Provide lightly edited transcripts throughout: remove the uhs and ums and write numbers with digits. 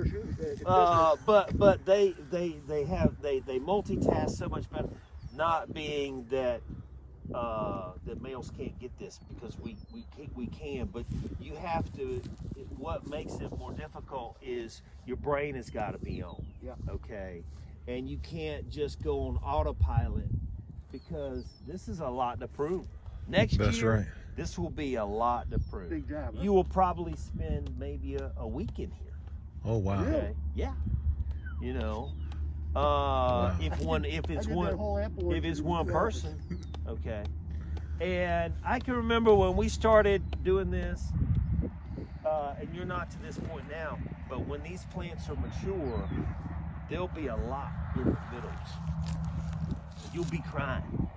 parachute. But they multitask so much better. Not being that that males can't get this, because we can, but you have to. What makes it more difficult is your brain has got to be on. Yeah. Okay, and you can't just go on autopilot, because this is a lot to prune. Next year, right. This will be a lot to prune. Big job. Huh? You will probably spend maybe a week in here. Oh wow. Okay. Yeah. You know, wow. if it's one person, okay. And I can remember when we started doing this, and you're not to this point now, but when these plants are mature, there'll be a lot in the middles. You'll be crying.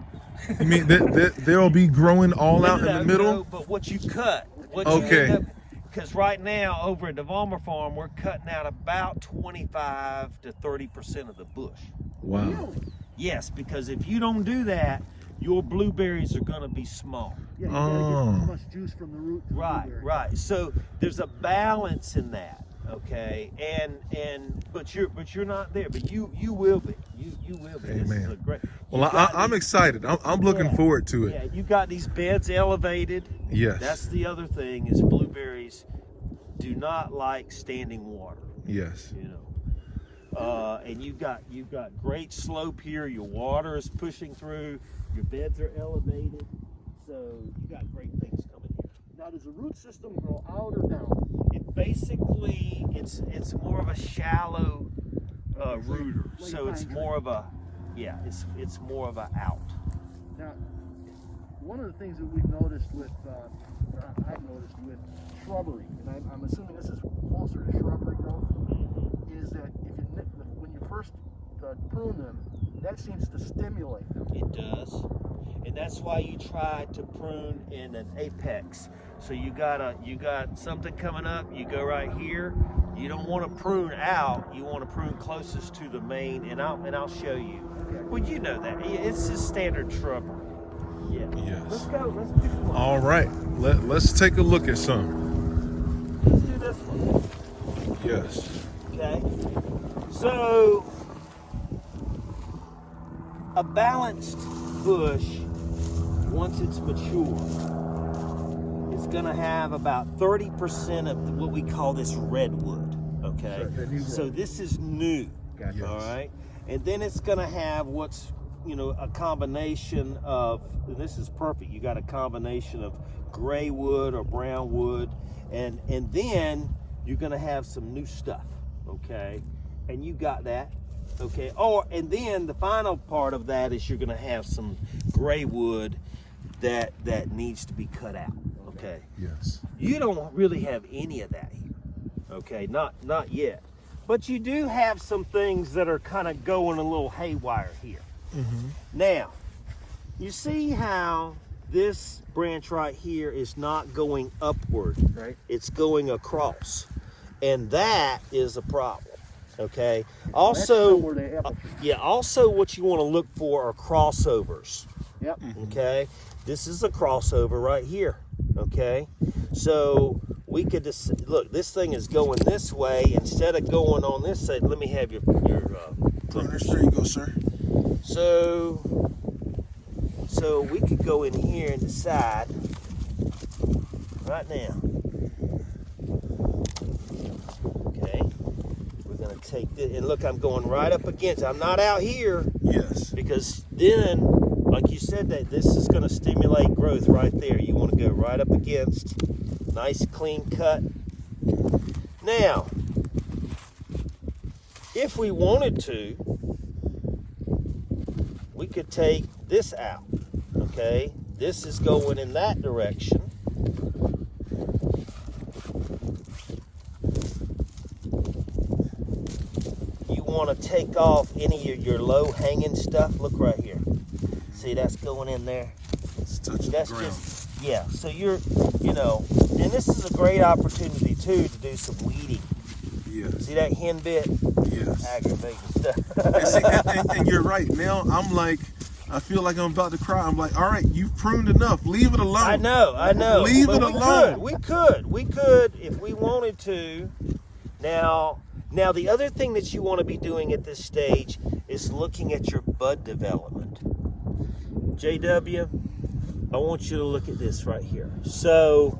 You mean they'll be growing all out in the middle? No, but what you cut. Okay. Because right now over at the Volmer farm, we're cutting out about 25 to 30% of the bush. Wow. Yes, because if you don't do that, your blueberries are going to be small. Yeah, you gotta get much juice from the root to the blueberry. Right. So there's a balance in that, okay? But you're not there, but you will be. You will be. Amen. This is a great. Well, I'm excited. I'm looking forward to it. Yeah, you got these beds elevated. Yes. That's the other thing, is blueberries do not like standing water. Yes. You know. And you've got great slope here. Your water is pushing through. Your beds are elevated, so you got great things coming here. Now, does the root system grow out or down? It basically it's more of a shallow rooter, so it's more of a it's more of a out. Now, one of the things that we've noticed with I've noticed with shrubbery, and I'm assuming this is closer to shrubbery growth, is that when you first prune them, that seems to stimulate them. It does, and that's why you try to prune in an apex. So you got something coming up. You go right here. You don't want to prune out. You want to prune closest to the main, and I'll show you. Well, you know that it's just standard shrubbery. Yeah. Yes. Let's go. Let's do one. All right. Let's take a look at some. Let's do this one. Yes. Okay. So a balanced bush, once it's mature, is going to have about 30% of what we call this redwood. Okay. So this is new. Gotcha. All right. And then it's going to have what's, a combination of, this is perfect. You got a combination of gray wood or brown wood, and then you're going to have some new stuff. Okay. And you got that. Okay. And then the final part of that is you're going to have some gray wood that needs to be cut out. Okay. Yes. You don't really have any of that here. Okay. Not yet. But you do have some things that are kind of going a little haywire here. Mm-hmm. Now, you see how this branch right here is not going upward, right? It's going across. And that is a problem. Okay. Also, also what you want to look for are crossovers. Yep. Okay. This is a crossover right here. Okay. So we could just look, this thing is going this way instead of going on this side. Let me have your pruners. There you go, sir. So we could go in here and decide right now. Okay. We're gonna take this, and look, I'm going right up against, I'm not out here. Yes. Because then, like you said, that this is gonna stimulate growth right there. You wanna go right up against, nice clean cut. Now, if we wanted to, we could take this out, okay? This is going in that direction. You want to take off any of your low hanging stuff. Look right here. See, that's going in there. It's touching That's the ground. just, yeah, so you're, and this is a great opportunity too to do some weeding. Yes. See that hen bit? Yes. Aggravating stuff. and you're right. Now I'm like, I feel like I'm about to cry. I'm like, all right, you've pruned enough. Leave it alone. I know. Leave but it alone. We could, if we wanted to. Now Now, the other thing that you want to be doing at this stage is looking at your bud development. JW, I want you to look at this right here. So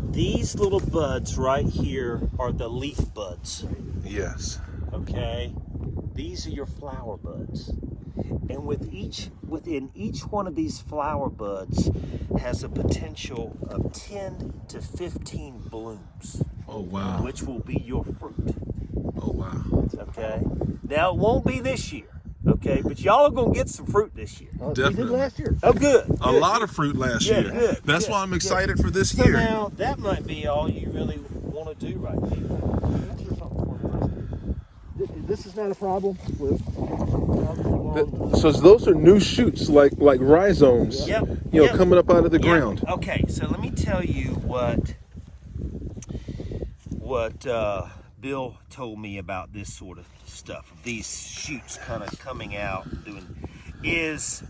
these little buds right here are the leaf buds. Yes. Okay, these are your flower buds. And within each one of these flower buds has a potential of 10 to 15 blooms. Oh, wow. Which will be your fruit. Oh, wow. Okay. Now, it won't be this year. Okay, but y'all are gonna get some fruit this year. We did Definitely. last year. Oh, good. A lot of fruit last Yeah, year. good, That's good, why I'm excited for this So year. now that might be all you really want to do right now. Answer something for me. This is not a problem with. So those are new shoots, like rhizomes. Yep. You know, Yep. coming up out of the Yep. ground. Okay, so let me tell you what Bill told me about this sort of stuff. These shoots kind of coming out and doing is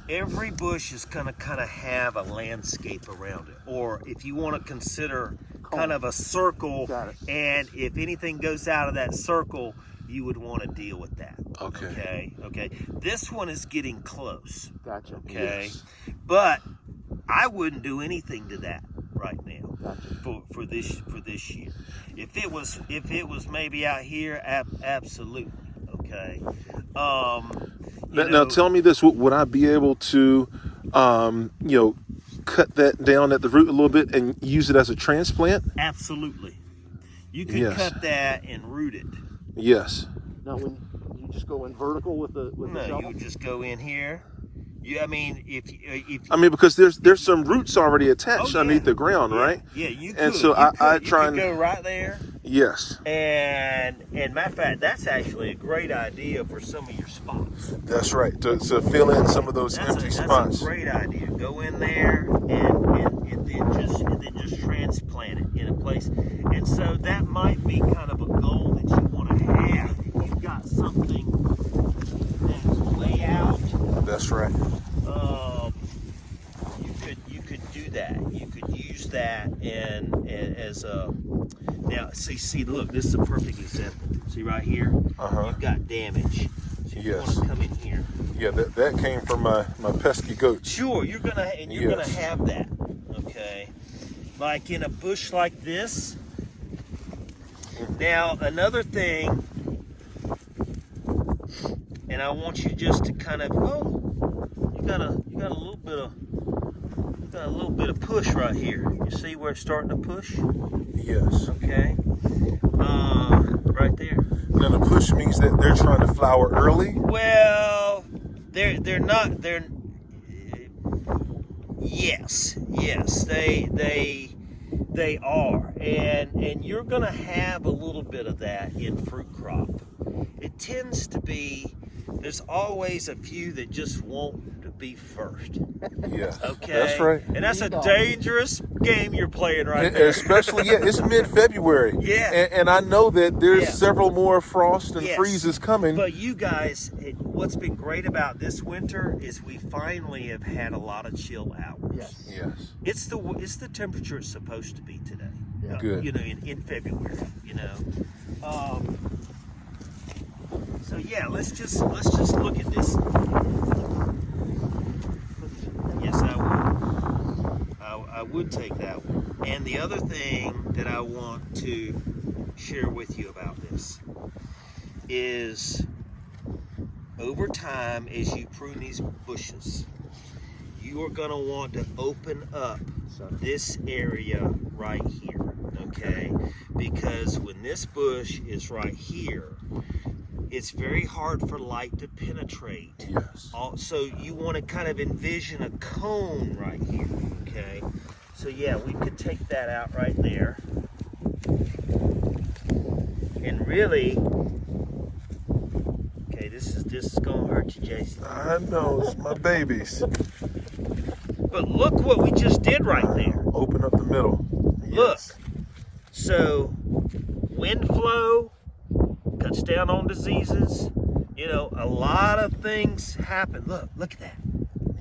every bush is going to kind of have a landscape around it, or if you want to consider kind of a circle, Got it. and if anything goes out of that circle, you would want to deal with that. Okay. Okay. This one is getting close. Gotcha. Okay. Yes. But I wouldn't do anything to that right now Gotcha. for this year. If it was maybe out here, absolutely. Okay. Now tell me this: would I be able to, cut that down at the root a little bit and use it as a transplant? Absolutely. You could Yes. cut that and root it. Yes. Now, when you just go in vertical with the No, shovel? you would just go in here. Because there's some roots already attached Oh, yeah. underneath the ground, Yeah, right? Yeah, you could. And so you I could, try you and could go right there. yes, And matter of fact, that's actually a great idea for some of your spots. that's right. To fill in some of those empty That's spots. a great idea. Go in there and then just transplant it in a place. And so that might be kind of a goal that you want to have. If you've got something that's way out, That's right. you could do that. You could use that and as a now see look, this is a perfect example. See right here, you've got damage. So you want Yes. to come in here. Yeah, that came from my pesky goats. Sure, you're gonna have that. Okay, like in a bush like this. Now another thing, and I want you just to kind of you got a little bit of push right here. You see where it's starting to push? Yes. Okay, right there. Now the push means that they're trying to flower early. Well, they're not. Yes, they are, and you're gonna have a little bit of that in fruit crop. It tends to be. There's always a few that just want to be first. Yeah. Okay. That's right. And that's a dangerous game you're playing right there. Especially, it's mid-February. Yeah. And I know that there's Yeah. several more frost and Yes. freezes coming. But you guys, what's been great about this winter is we finally have had a lot of chill hours. Yes. Yes. It's the temperature it's supposed to be today. Yeah. Good. You know, in February. You know. So yeah, let's just look at this. Yes, I would take that one. And the other thing that I want to share with you about this is over time, as you prune these bushes, you are going to want to open up this area right here, okay? Because when this bush is right here, it's very hard for light to penetrate. Yes. So you want to kind of envision a cone right here, okay? So yeah, we could take that out right there. And really, okay, this is gonna hurt you, Jason. I know, it's my babies. But look what we just did right there. Open up the middle. Look. Yes. So wind flow cuts down on diseases. You know, a lot of things happen. Look at that.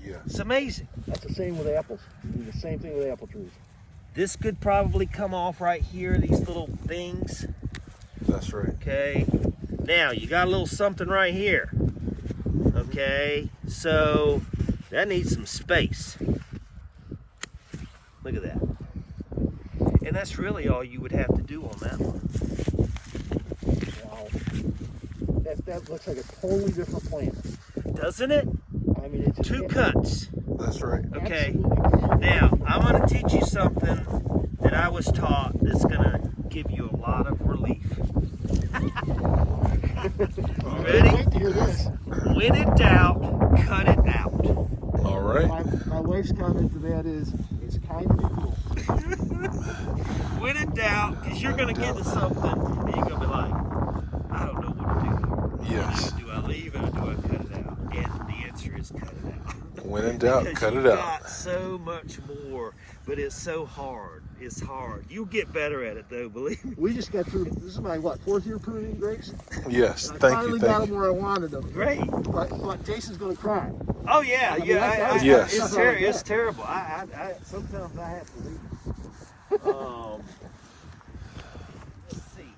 Yes. It's amazing. That's the same with apples. You do the same thing with apple trees. This could probably come off right here, these little things. That's right. Okay. Now you got a little something right here. Okay. So that needs some space. Look at that. And that's really all you would have to do on that one. Wow. That looks like a totally different plant. Doesn't it? I mean, it's Two cuts. That's right. Okay. Absolutely. Now I'm going to teach you something that I was taught that's going to give you a lot of relief. Ready? Wait to hear this. When in doubt, cut it out. All right. My wife's comment to that is, it's kind of cool. When in doubt, because you're going to get to something and you're going to be like, I don't know what to do. Yes. Do I leave it or do I cut it out? And the answer is cut it out. When in doubt, Because cut you it out. got so much more, but it's so hard. It's hard. You'll get better at it though, believe me. We just got through, this is my, what, 4th year pruning grapes? Yes. And I Thank finally you. got Thank them you. where I wanted them. Great. But Jason's going to cry. Oh yeah, I mean, yeah. Yes. It's, that's how I get it's it. terrible. I sometimes I have to leave. Let's see.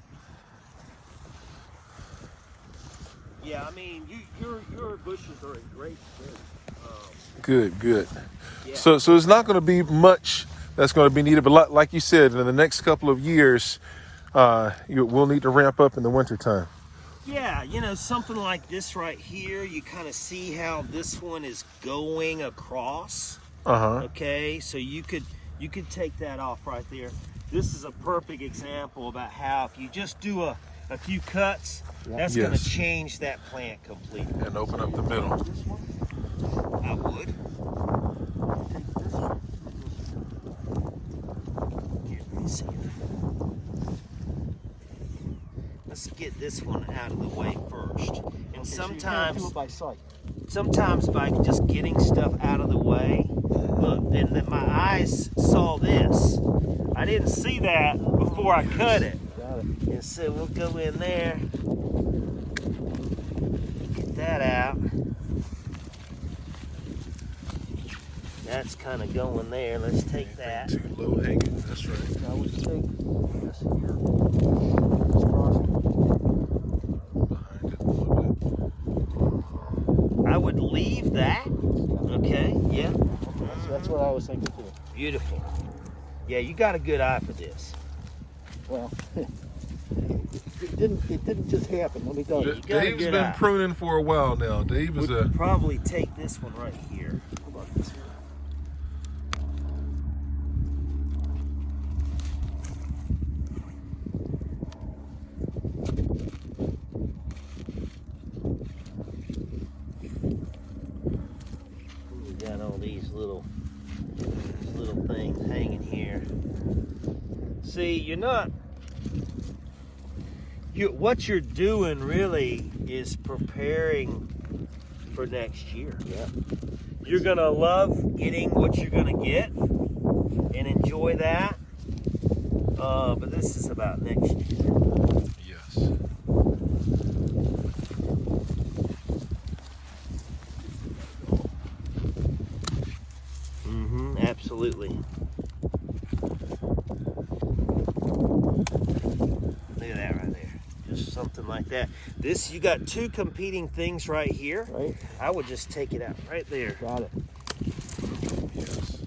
Yeah, I mean, your bushes are in great shape. Good. Good. Yeah. So it's not going to be much that's going to be needed, but like you said, in the next couple of years, we'll need to ramp up in the wintertime. Yeah, you know, something like this right here, you kind of see how this one is going across. Okay, so you could take that off right there. This is a perfect example about how if you just do a few cuts, that's going to Yes. change that plant completely. And open up the middle. This one, I would. take this one. Here, let me see it. Let's get this one out of the way first. And So you can't do sometimes it by sight. by just getting stuff out of the way. Look, then my eyes saw this. I didn't see that before I cut it. Got it. And so we'll go in there, get that out. That's kind of going there. Let's take that. Too low hanging. That's right. Now we take this here, this cross. Behind it a little bit. I would leave that. Okay, yeah. That's what I was thinking too. Beautiful. Yeah, you got a good eye for this. Well, it didn't just happen. Let me tell you. got a Dave's good been eye. pruning for a while now. Dave is Would a probably take this one right here. How about this here? We got all these little things hanging here. See, what you're doing really is preparing for next year. Yeah. You're gonna love getting what you're gonna get and enjoy that. But this is about next year. yes. Absolutely. Look at that right there. Just something like that. This, you got two competing things right here. Right. I would just take it out right there. Got it. Yes.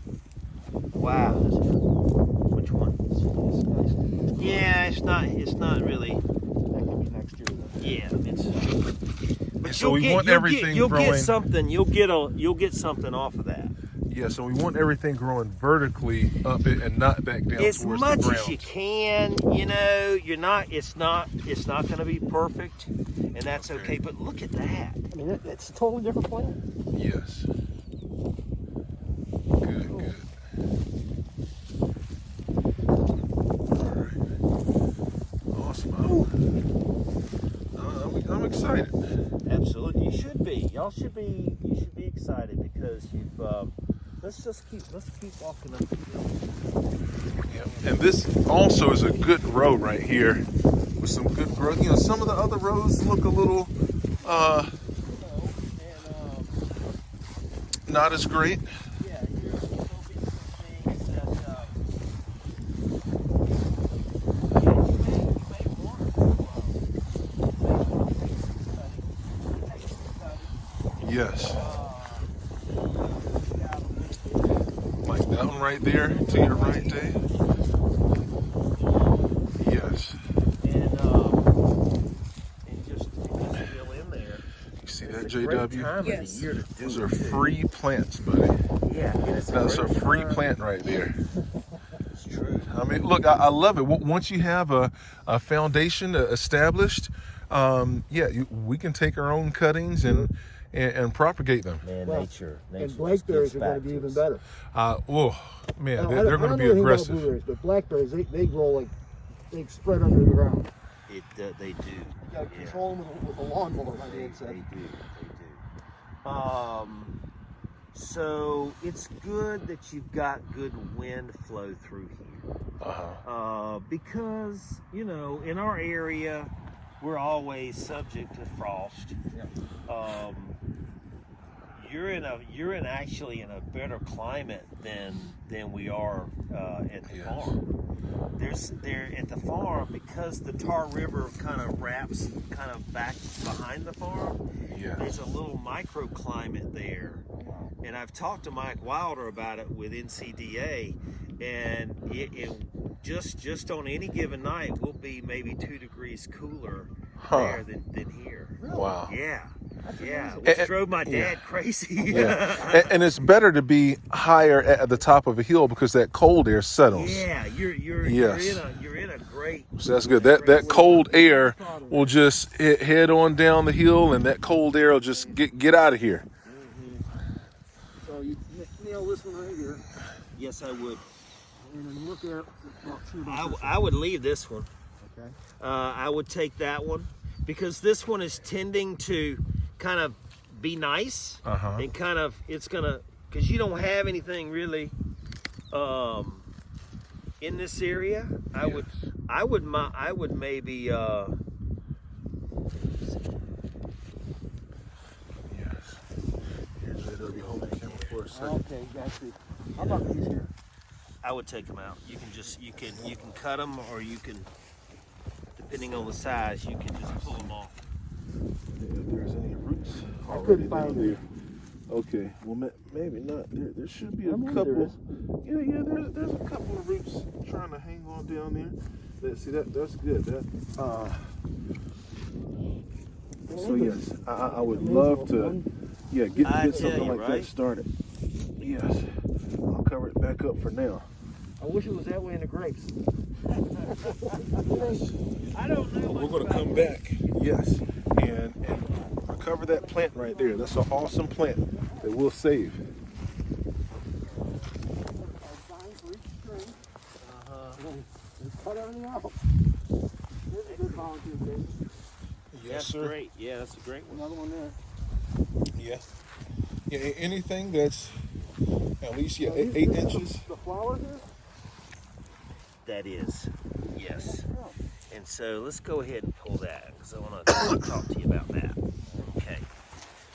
Wow. Which one? This guy's- Yeah, it's not really. That could be next year then. Yeah, it's. But So we want everything you'll growing. get something. You'll get something off of that. Yeah, so we want everything growing vertically up it and not back down As towards much the ground. as you can, you know, it's not going to be perfect, and that's okay. But look at that. I mean, it's a totally different plant. Yes. Good, good. All right. Awesome. I'm excited. Absolutely, you should be. You should be excited because you've. Let's keep walking up the hill. Yeah. And this also is a good row right here with some good growth. You know, some of the other rows look a little not as great. Yeah, there'll be some things that you may want. Yes. Like that one right there to your right, Dave. Yes. And just fill in there. You see It's that, a great JW? time of the Yes. year to do Those it, are too. free plants, buddy. Yeah, and it's That's a great free time. plant right there. It's true. I mean, look, I love it. Once you have a foundation established, yeah, we can take our own cuttings and propagate them. Man, Well, nature And blackberries are going to be even better. Oh, man, Now, they're going to be I don't know anything about aggressive. blueberries, but blackberries, they grow like, they spread under the ground. They do. You got to control them with a lawnmower, my dad said. They do. So it's good that you've got good wind flow through here. Because, you know, in our area, we're always subject to frost. Yeah. You're actually in a better climate than we are at the farm. There at the farm, because the Tar River kind of wraps kind of back behind the farm. Yeah. There's a little microclimate there, and I've talked to Mike Wilder about it with NCDA, and it just on any given night will be maybe 2 degrees cooler there than here. Wow. Yeah. Yeah, which drove my dad crazy. Yeah. And it's better to be higher at the top of a hill because that cold air settles. Yeah, you're in a great. So that's good. That cold air will just head on down the hill, and that cold air will just get out of here. So you nail this one right here, Yes, I would. and then look at about I would leave this one. Okay. I would take that one because this one is tending to kind of be nice and kind of it's gonna because you don't have anything really in this area. I would maybe Yes. Here's JW holding the camera for a second. Okay, gotcha. How about these here? I would take them out. You can cut them, or you can, depending on the size, you can just pull them off. If there's any roots I already couldn't down find there. it. Okay, well maybe not. There should be a Maybe couple. there is. Yeah. There's a couple of roots trying to hang on down there. See that's good. So yes, I would love to. Yeah, get something like that started. Yes, I'll cover it back up for now. I wish it was that way in the grapes. I don't know. We're going to come back. Yes, and recover that plant right there. That's an awesome plant that we'll save. Cut everything out. Here's a good volunteer base. That's great. Yeah, that's a great one. Another one there. Yeah, anything that's at least 8 inches. The flower here? That is, yes. And so let's go ahead and pull that because I want to talk to you about that. Okay.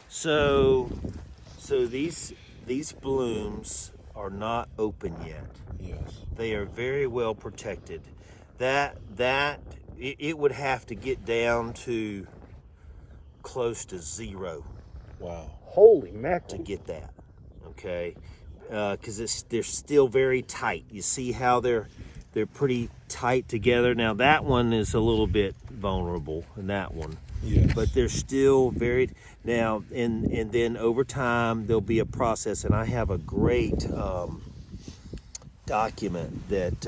So these blooms are not open yet. Yes. They are very well protected. It would have to get down to close to 0. Wow. Holy mackerel. to get that, okay? Because they're still very tight. You see how they're pretty tight together. Now that one is a little bit vulnerable, and that one, Yes. but they're still very. Now and then over time there'll be a process, and I have a great document that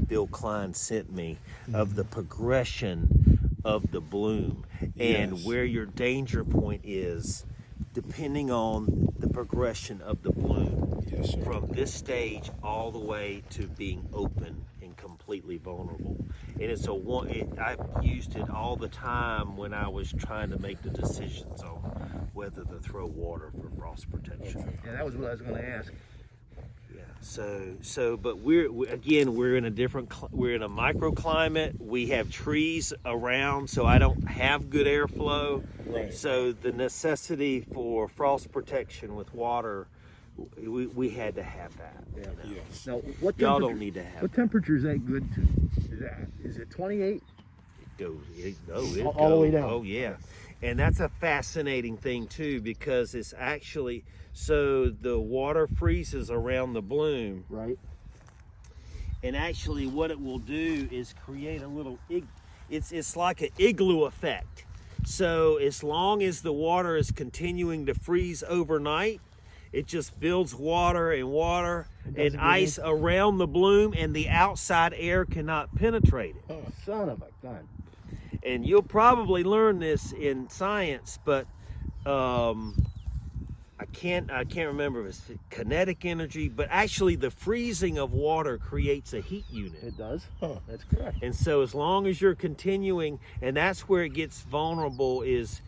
Bill Klein sent me of the progression of the bloom and Yes. where your danger point is depending on the progression of the bloom. Yes, sir. From this stage all the way to being open and completely vulnerable. And it's I've used it all the time when I was trying to make the decisions on whether to throw water for frost protection. Yeah, that was what I was going to ask. Yeah. But we're in a we're in a microclimate. We have trees around, so I don't have good airflow. Right. So the necessity for frost protection with water, we had to have that. Yeah. You know? Yes. Now, what Y'all temperature- don't need to have What that. temperature is that good to? Is it 28? goes. It All the way down. Oh yeah, and that's a fascinating thing too, because it's actually, so the water freezes around the bloom, Right. and actually what it will do is create a little it's like an igloo effect. So as long as the water is continuing to freeze overnight, it just builds water and water and ice around the bloom, and the outside air cannot penetrate it. Oh, son of a gun. And you'll probably learn this in science, but I can't remember if it's kinetic energy, but actually the freezing of water creates a heat unit. It does? Huh, that's correct. And so as long as you're continuing, and that's where it gets vulnerable, is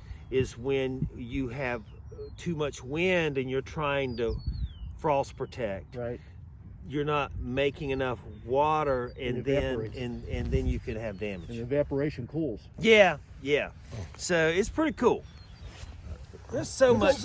when you have too much wind and you're trying to frost protect. Right. You're not making enough water, and It then evaporates. and then you can have damage. And evaporation cools. Yeah. So it's pretty cool. There's so much